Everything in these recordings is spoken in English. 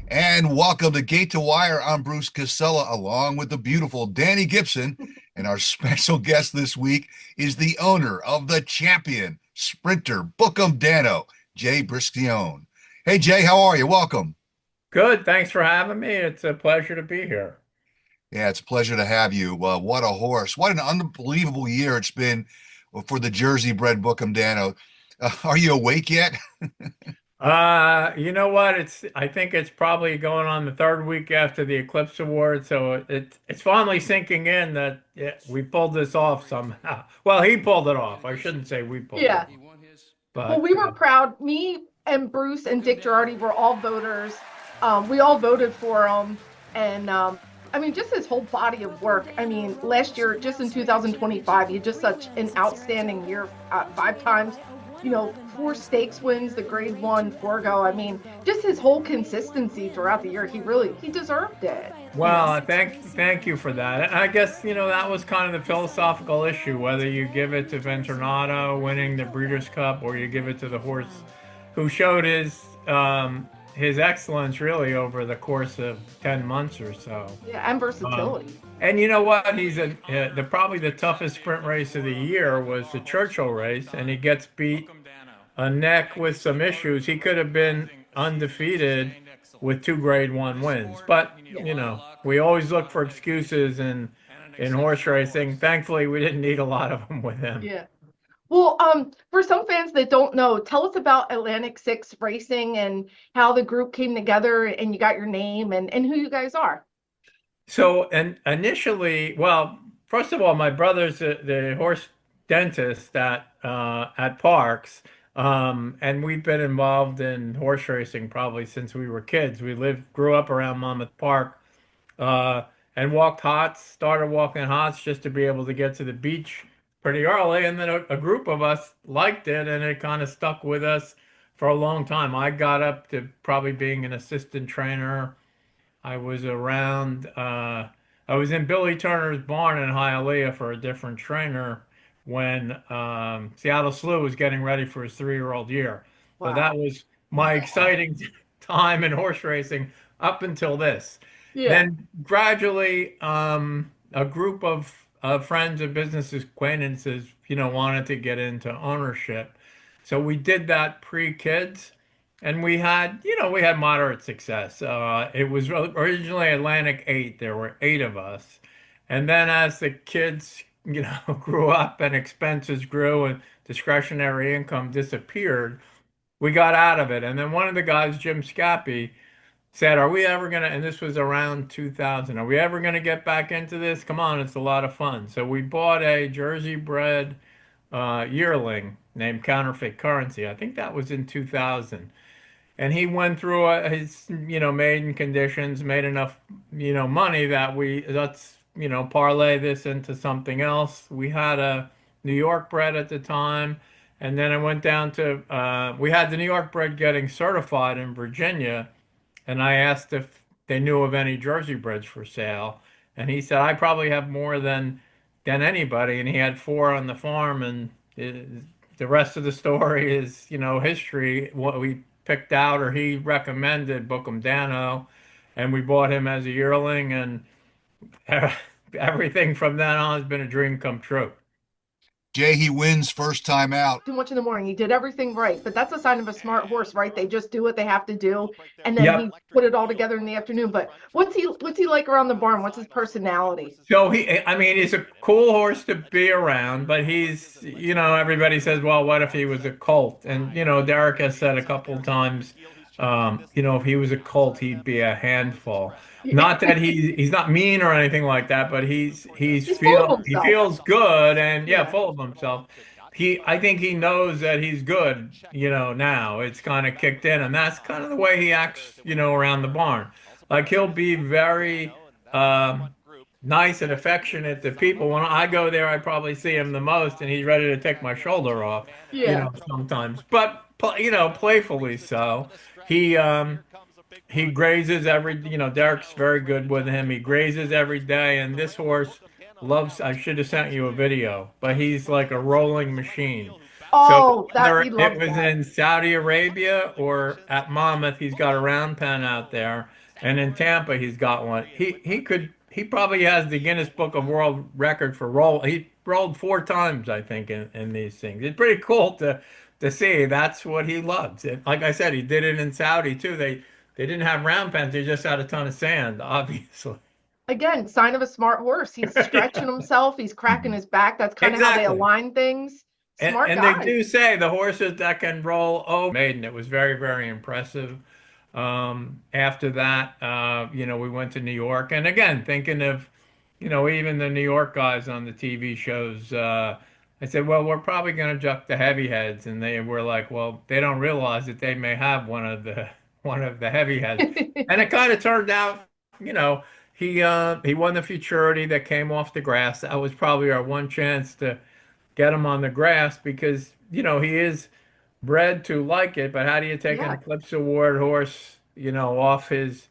And welcome to Gate to Wire. I'm Bruce Casella, along with the beautiful Dani Gibson. And our special guest this week is the owner of the champion sprinter Book'em Danno, Jay Briscione. Hey, Jay, how are you? Welcome. Good. Thanks for having me. It's a pleasure to be here. Yeah, it's a pleasure to have you. What a horse. What an unbelievable year it's been for the Jersey bred Book'em Danno. Are you awake yet? You know what? I think it's probably going on the third week after the Eclipse Award, so it's finally sinking in that we pulled this off somehow. Well, he pulled it off. I shouldn't say we pulled it Yeah. off, Well, but we were proud. Me and Bruce and Dick Girardi were all voters. We all voted for him. And I mean, just his whole body of work. I mean, last year, just in 2025, he had just such an outstanding year. 5 times, four stakes wins, the grade one Forgo. I mean, just his whole consistency throughout the year. He deserved it. well, thank you for that. And I guess, that was kind of the philosophical issue, whether you give it to Ventornato winning the Breeders' Cup or you give it to the horse who showed his excellence really over the course of 10 months or so. Yeah, and Um, versatility. and you know what? He's probably the toughest sprint race of the year was the Churchill race, and he gets beat a neck with some issues. He could have been undefeated with two grade one wins. But, we always look for excuses in horse racing. Thankfully, we didn't need a lot of them with him. Yeah. Well, for some fans that don't know, tell us about Atlantic Six Racing and how the group came together and you got your name and who you guys are. So, and initially, well, first of all, my brother's the horse dentist at Parks, and we've been involved in horse racing probably since we were kids. Grew up around Monmouth Park, uh, and walked hots. Started walking hots just to be able to get to the beach pretty early, and then a group of us liked it, and it kind of stuck with us for a long time. I got up to probably being an assistant trainer. I was around, I was in Billy Turner's barn in Hialeah for a different trainer when Seattle Slew was getting ready for his 3-year-old year. So that Wow. was my exciting time in horse racing up until this. Yeah. Then gradually, a group of friends and business acquaintances, wanted to get into ownership. So we did that pre-kids. And we had moderate success. It was originally Atlantic 8. There were 8 of us. And then as the kids, grew up and expenses grew and discretionary income disappeared, we got out of it. And then one of the guys, Jim Scappi, said, "Are we ever gonna?" And this was around 2000. "Are we ever gonna get back into this? Come on, it's a lot of fun." So we bought a Jersey bred yearling named Counterfeit Currency. I think that was in 2000. And he went through his maiden conditions, made enough money that let's parlay this into something else. We had a New York bred at the time, and then I went down to we had the New York bred getting certified in Virginia, and I asked if they knew of any Jersey breds for sale, and he said I probably have more than anybody, and he had 4 on the farm, and the rest of the story is history. What we picked out, or he recommended Book'em Danno, and we bought him as a yearling, and everything from then on has been a dream come true. Jay, he wins first time out. Too much in the morning. He did everything right, but that's a sign of a smart horse, right? They just do what they have to do, and then he Yep. put it all together in the afternoon. But what's he like around the barn? What's his personality? So I mean, he's a cool horse to be around, but everybody says, well, what if he was a colt? And, Derek has said a couple of times, if he was a colt, he'd be a handful. Not that he's not mean or anything like that, but He's full of he himself. feels good and yeah, Yeah. full of himself. I think he knows that he's good, now. It's kind of kicked in, and that's kind of the way he acts, around the barn. Like he'll be very nice and affectionate to people. When I go there, I probably see him the most, and he's ready to take my shoulder off, Yeah. sometimes. But playfully so. He um he grazes Derek's very good with him. He grazes every day, and this horse loves. I should have sent you a video, but he's like a rolling machine. So Oh, that whether he it loves was that. in Saudi Arabia or at Monmouth, he's got a round pen out there, and in Tampa, he's got one. He probably has the Guinness Book of World Record for roll. He rolled 4 times, I think, in these things. It's pretty cool to see. That's what he loves. And like I said, he did it in Saudi too. They didn't have round pens; they just had a ton of sand, obviously. Again, sign of a smart horse. He's stretching himself. He's cracking Mhm. his back. That's kind of how they Exactly. align things. Smart And they guy. do say the horses that can roll over maiden. It was very, very impressive. After that, we went to New York, and again, thinking of, even the New York guys on the TV shows. I said, well, we're probably going to juck the heavy heads, and they were like, well, they don't realize that they may have one of the heavy heads, and it kind of turned out, you know, he won the futurity that came off the grass. That was probably our one chance to get him on the grass because, he is bred to like it, but how do you take an Yeah. Eclipse Award horse, off his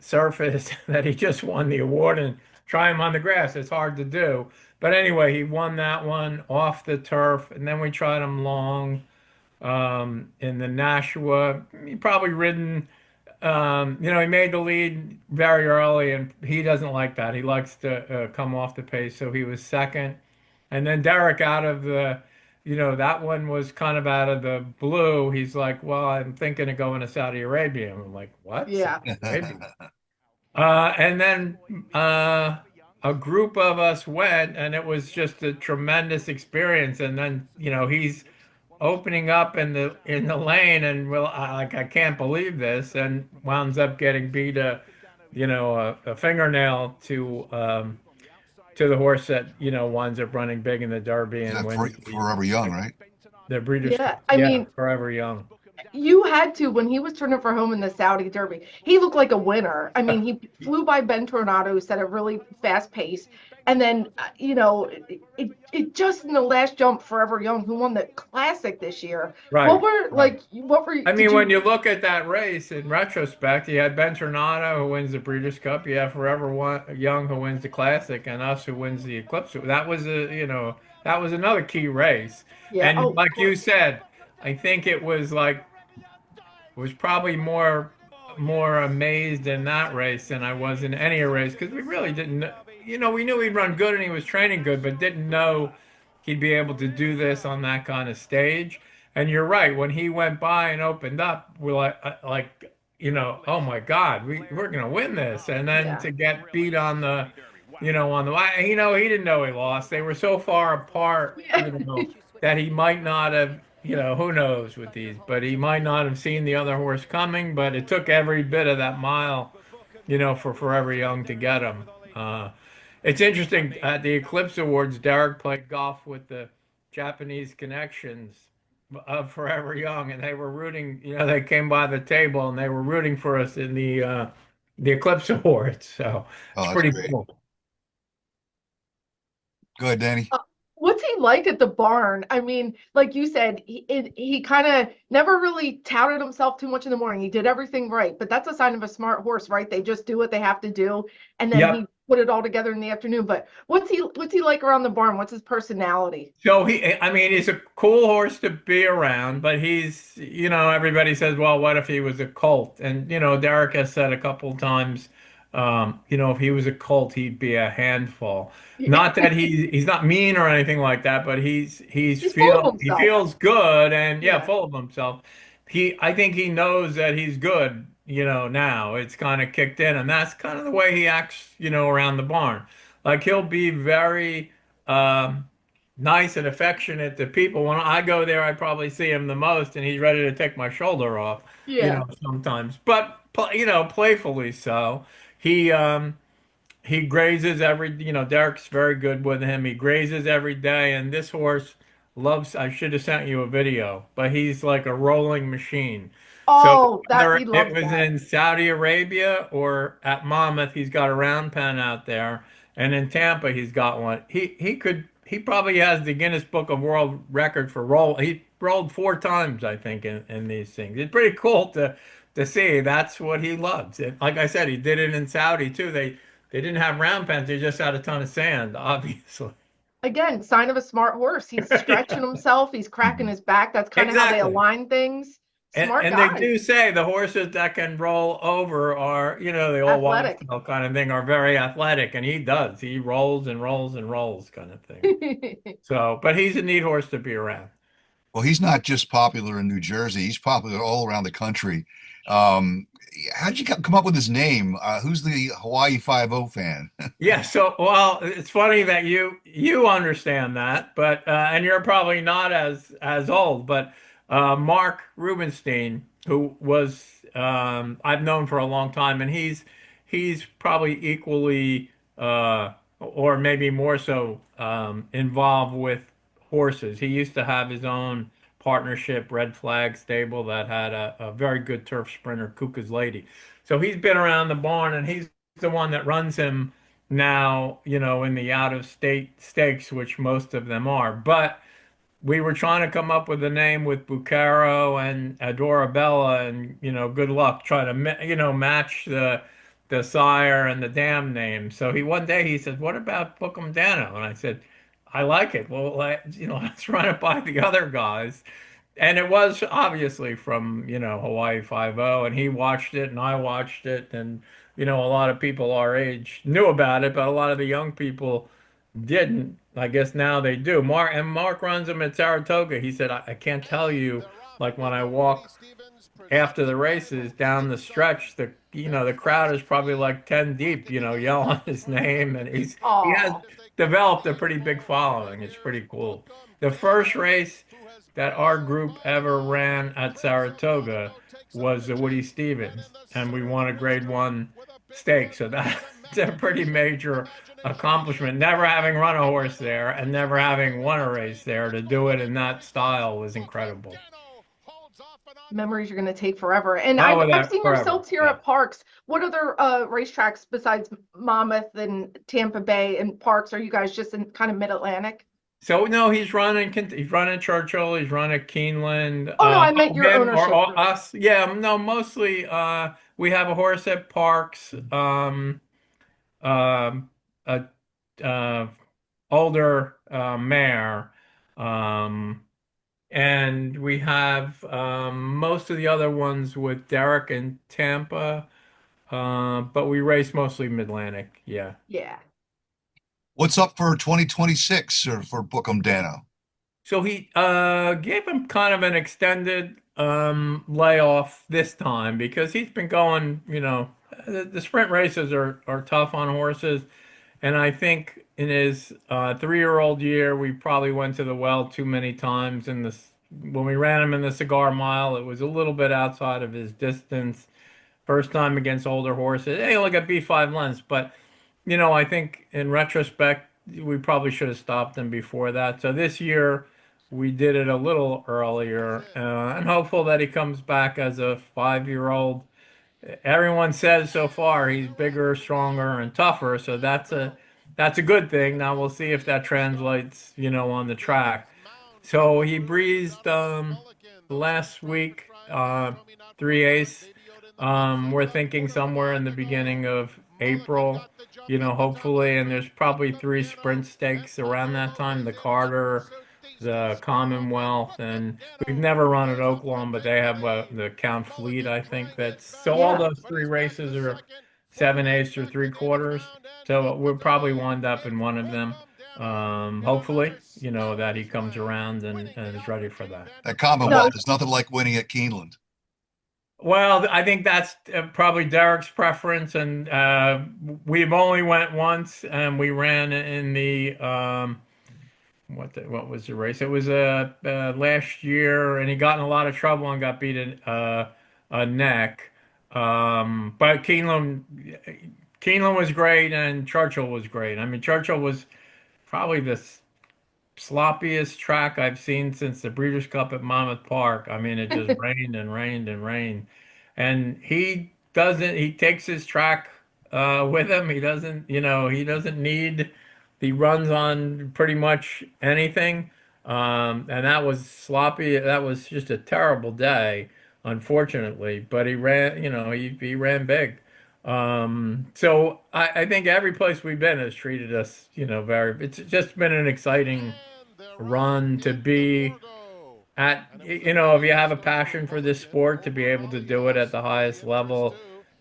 surface that he just won the award and try him on the grass? It's hard to do. But anyway, he won that one off the turf, and then we tried him long in the Nashua. He probably ridden, he made the lead very early, and he doesn't like that. He likes to come off the pace, so he was second. And then Derek out of that one was kind of out of the blue. He's like, well, I'm thinking of going to Saudi Arabia. And I'm like, what? Saudi Yeah. Arabia? And then a group of us went, and it was just a tremendous experience. And then, he's opening up in the lane, and I can't believe this, and winds up getting beat a fingernail to the horse that winds up running big in the Derby Yeah, and wins forever young, right? the Breeders' Yeah. Cup. I Yeah, mean, Forever Young. you had to when he was turning for home in the Saudi Derby. He looked like a winner. I mean, he flew by Ben Tornado, set a really fast pace, and then it just in the last jump, Forever Young, who won the Classic this year. What Right, were right. like? What were? I Did mean, when you? you look at that race in retrospect, you had Ben Tornado who wins the Breeders' Cup, you have Young who wins the Classic, and us who wins the Eclipse. That was another key race. Yeah. And Oh, of like you course. said, I think was probably more amazed in that race than I was in any race because we really didn't we knew he'd run good and he was training good, but didn't know he'd be able to do this on that kind of stage. And you're right, when he went by and opened up, we're oh my God, we're gonna win this. And then Yeah. to get beat on the line, he didn't know he lost. They were so far apart, Yeah. that he might not have, who knows with these, but he might not have seen the other horse coming. But it took every bit of that mile, for Forever Young to get him. It's interesting at the Eclipse Awards, Derek played golf with the Japanese connections of Forever Young, and they were rooting. They came by the table and they were rooting for us in the Eclipse Awards. So Oh, it's that's pretty great. cool. Go ahead, Danny. What's he like at the barn? I mean, like you said, he kind of never really touted himself too much in the morning. He did everything right, but that's a sign of a smart horse, right? They just do what they have to do, and then he Yep. put it all together in the afternoon. But what's he like around the barn? What's his personality? So I mean, he's a cool horse to be around, but everybody says, well, what if he was a colt? And, Derek has said a couple times, if he was a colt, he'd be a handful. Not that he's not mean or anything like that, but He's full of he himself. feels good and yeah, Yeah. full of himself. I think he knows that he's good, now. It's kind of kicked in, and that's kind of the way he acts, around the barn. Like he'll be very, um, nice and affectionate to people. When I go there, I probably see him the most, and he's ready to take my shoulder off, Yeah. sometimes. But playfully so. He he grazes Derek's very good with him. He grazes every day, and this horse loves. I should have sent you a video, but he's like a rolling machine. So Oh, that whether he it loves was that. in Saudi Arabia or at Monmouth, he's got a round pen out there, and in Tampa, he's got one. He probably has the Guinness Book of World Record for roll. He rolled 4 times, I think, in these things. It's pretty cool to see. That's what he loves. Like I said, he did it in Saudi too. They didn't have round pens. They just had a ton of sand, obviously. Again, sign of a smart horse. He's stretching himself, he's cracking Mhm. his back. That's kind of how they Exactly. align things. Smart And they guy, do say the horses that can roll over are, the old wives' athletic. tale kind of thing, are very athletic, and he does. He rolls and rolls and rolls kind of thing. So, but he's a neat horse to be around. Well, he's not just popular in New Jersey, he's popular all around the country. Um, how did you come up with his name? Who's the Hawaii 5-0 fan? Yeah, so well, it's funny that you understand that, but and you're probably not as old, but Mark Rubenstein, who was I've known for a long time, and he's probably equally or maybe more so involved with horses. He used to have his own partnership, Red Flag Stable, that had a very good turf sprinter, Kuka's Lady. So he's been around the barn, and he's the one that runs him now, in the out of state stakes, which most of them are. But we were trying to come up with a name with Bucaro and Adorabella, and good luck trying to match the sire and the dam name. So one day he said, "What about Book'em Danno?" And I said, "I like it. Well, let's run it by the other guys." And it was obviously from, Hawaii 5-0, and he watched it and I watched it, and a lot of people our age knew about it, but a lot of the young people didn't. I guess now they do. Mark runs them at Saratoga. He said, I can't tell you, like when I walk after the races down the stretch, the crowd is probably like 10 deep, yelling his name, and he has Oh, developed a pretty big following. It's pretty cool. The first race that our group ever ran at Saratoga was the Woody Stevens, and we won a grade 1 stake. So that's a pretty major accomplishment. Never having run a horse there and never having won a race there, to do it in that style was incredible. memories you're going to take forever. And Oh, I've without seen your forever. silts here Yeah. at Parks. What other racetracks besides Monmouth and Tampa Bay and Parks are you guys just in kind of mid-Atlantic? So no, he's running Churchill, he's running Keeneland. Oh no, I meant your Him ownership or group. us? Yeah, no, mostly. We have a horse at Parks. Um, a uh, older mare, um, and we have most of the other ones with Derek and Tampa. But we race mostly Mid-Atlantic. Yeah. Yeah. What's up for 2026 or for Book'em Danno? So he gave him kind of an extended layoff this time because he's been going, the sprint races are tough on horses. And I think in his 3-year-old year, we probably went to the well too many times. When we ran him in the Cigar Mile, it was a little bit outside of his distance. First time against older horses. Hey, look at B5 lengths, but I think in retrospect, we probably should have stopped him before that. So this year, we did it a little earlier, and hopeful that he comes back as a 5-year-old. Everyone says so far he's bigger, stronger, and tougher, so that's a good thing. Now we'll see if that translates, on the track. So he breezed last week, 3 ace. We're thinking somewhere in the beginning of April, hopefully, and there's probably 3 sprint stakes around that time. The Carter, the Commonwealth, and we've never run at Oaklawn, but they have the Count Fleet, I think. That's so all Yeah. those 3 races are 7/8 or 3/4. So we'll probably wind up in one of them. Hopefully, that he comes around and is ready for that. That No, Commonwealth is nothing like winning at Keeneland. Well, I think that's probably Derek's preference, and we've only went once, and we ran in the what was the race? It was last year, and he got in a lot of trouble and got beat a neck. But Keeneland was great, and Churchill was great. I mean, Churchill was probably the sloppiest track I've seen since the Breeders' Cup at Monmouth Park. I mean, it just rained and rained and rained. And he takes his track with him. He doesn't need, he runs on pretty much anything. And that was sloppy. That was just a terrible day, unfortunately. But he ran, he ran big. So I think every place we've been has treated us, it's just been an exciting run to be at, if you have a passion for this sport, to be able to do it at the highest level,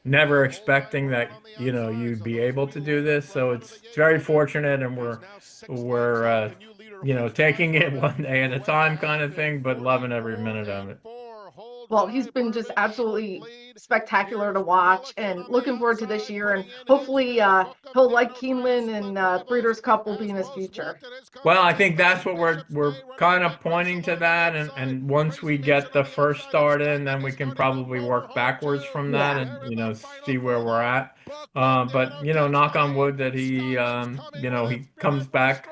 never expecting that, you'd be able to do this. So it's very fortunate, and we're taking it one day at a time kind of thing, but loving every minute of it. Well, he's been just absolutely spectacular to watch, and looking forward to this year. And hopefully, he'll like Keeneland, and Breeders' Cup will be in his future. Well, I think that's what we're kind of pointing to that, and once we get the first start in, then we can probably work backwards from that, Yeah. and see where we're at. But knock on wood that he comes back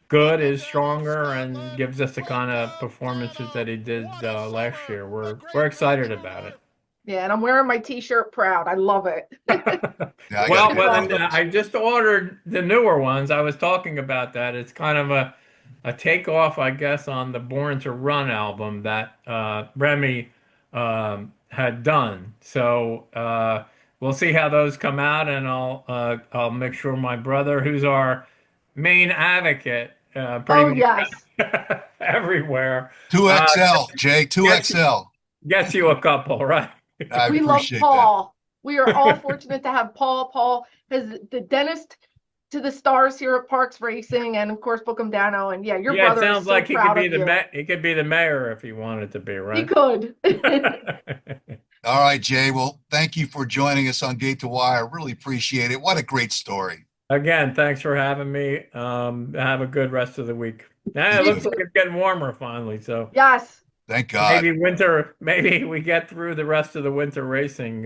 good, is stronger, and gives us the kind of performances that he did last year. We're excited about it. Yeah, and I'm wearing my T-shirt proud. I love it. Yeah, I got to Well, get well, one of and those. I just ordered the newer ones. I was talking about that. It's kind of a takeoff, I guess, on the Born to Run album that Remy had done. So we'll see how those come out, and I'll make sure my brother, who's our main advocate, pretty Oh much yes. everywhere, uh, 2XL, Jay, gets 2XL. gets you a couple, right? I We love appreciate that. Paul. We are all fortunate to have Paul. Paul is the dentist to the stars here at Parks Racing, and of course Book'em Danno. And yeah, your Yeah, it brother is sounds so like he could proud be of you. he could be the mayor if he wanted to be, He right? could. All right, Jay. Well, thank you for joining us on Gate to Wire. Really appreciate it. What a great story. Again, thanks for having me. Have a good rest of the week. You It You looks too. like too. it's getting warmer finally, so Thank God. maybe we get through the rest of the winter racing.